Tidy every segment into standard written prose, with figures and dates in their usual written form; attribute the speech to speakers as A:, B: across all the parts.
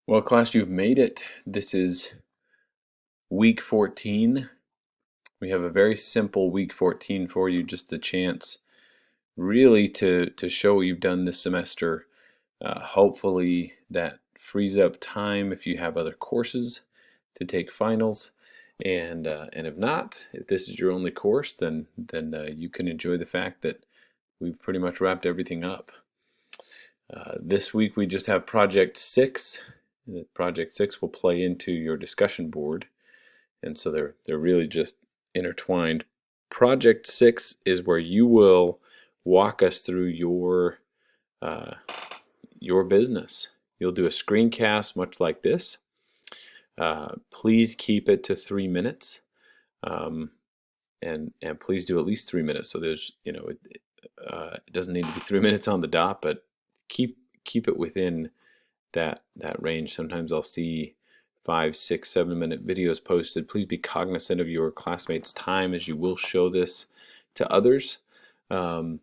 A: Well, class, you've made it. This is week 14. We have a very simple week 14 for you, just the chance really to show what you've done this semester. Hopefully that frees up time if you have other courses to take finals. And if not, if this is your only course, then you can enjoy the fact that we've pretty much wrapped everything up. This week we just have Project 6. Project 6 will play into your discussion board, and so they're really just intertwined. Project 6 is where you will walk us through uh, your business. You'll do a screencast much like this. Please keep it to 3 minutes, um, and please do at least 3 minutes. So there's it doesn't need to be 3 minutes on the dot, but keep it within that range. Sometimes I'll see 5, 6, 7 minute videos posted. Please be cognizant of your classmates' time, as you will show this to others um,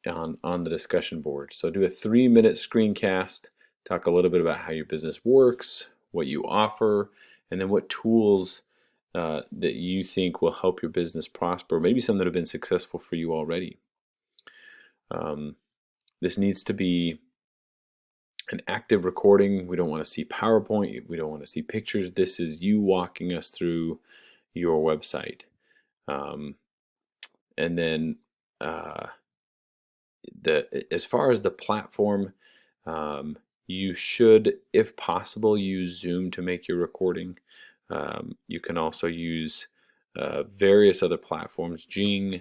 A: on the discussion board. So do a 3 minute screencast, talk a little bit about how your business works, what you offer, and then what tools that you think will help your business prosper, maybe some that have been successful for you already. This needs to be an active recording. We don't want to see PowerPoint. We don't want to see pictures. This is you walking us through your website. And then as far as the platform, you should, if possible, use Zoom to make your recording. You can also use various other platforms. Jing.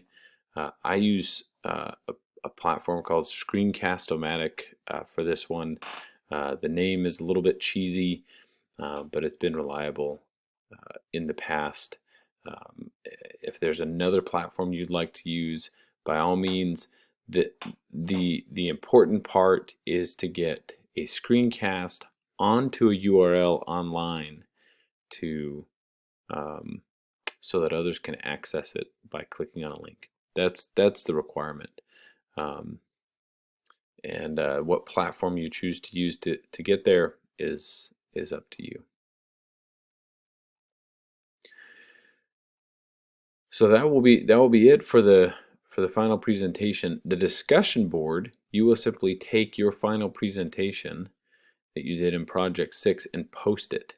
A: I use a platform called Screencast-O-Matic for this one. The name is a little bit cheesy, but it's been reliable in the past. If there's another platform you'd like to use, by all means. The important part is to get a screencast onto a URL online to so that others can access it by clicking on a link. That's the requirement. And what platform you choose to use to get there is up to you. So that will be it for the final presentation. The discussion board, you will simply take your final presentation that you did in Project 6 and post it.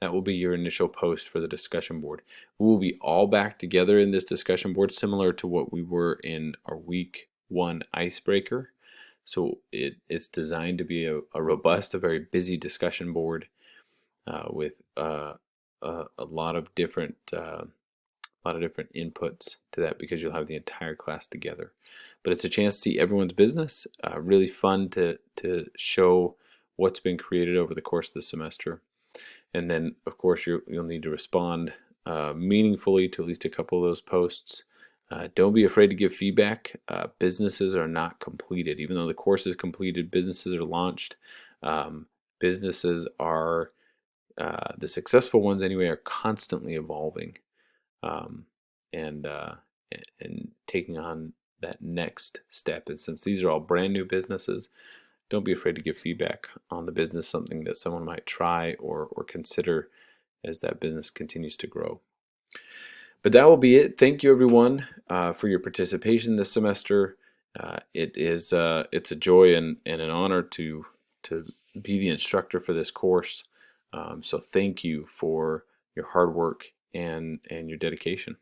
A: That will be your initial post for the discussion board. We will be all back together in this discussion board, similar to what we were in our week 1 icebreaker. So it's designed to be a robust, a very busy discussion board with a lot of different inputs to that, because you'll have the entire class together. But it's a chance to see everyone's business. Really fun to show what's been created over the course of the semester. And then, of course, you'll need to respond meaningfully to at least a couple of those posts. Don't be afraid to give feedback. Businesses are not completed. Even though the course is completed, businesses are launched. Businesses are, the successful ones anyway, are constantly evolving and taking on that next step. And since these are all brand new businesses, don't be afraid to give feedback on the business, something that someone might try or consider as that business continues to grow. But that will be it. Thank you, everyone, for your participation this semester. It's a joy and an honor to be the instructor for this course. So thank you for your hard work and your dedication.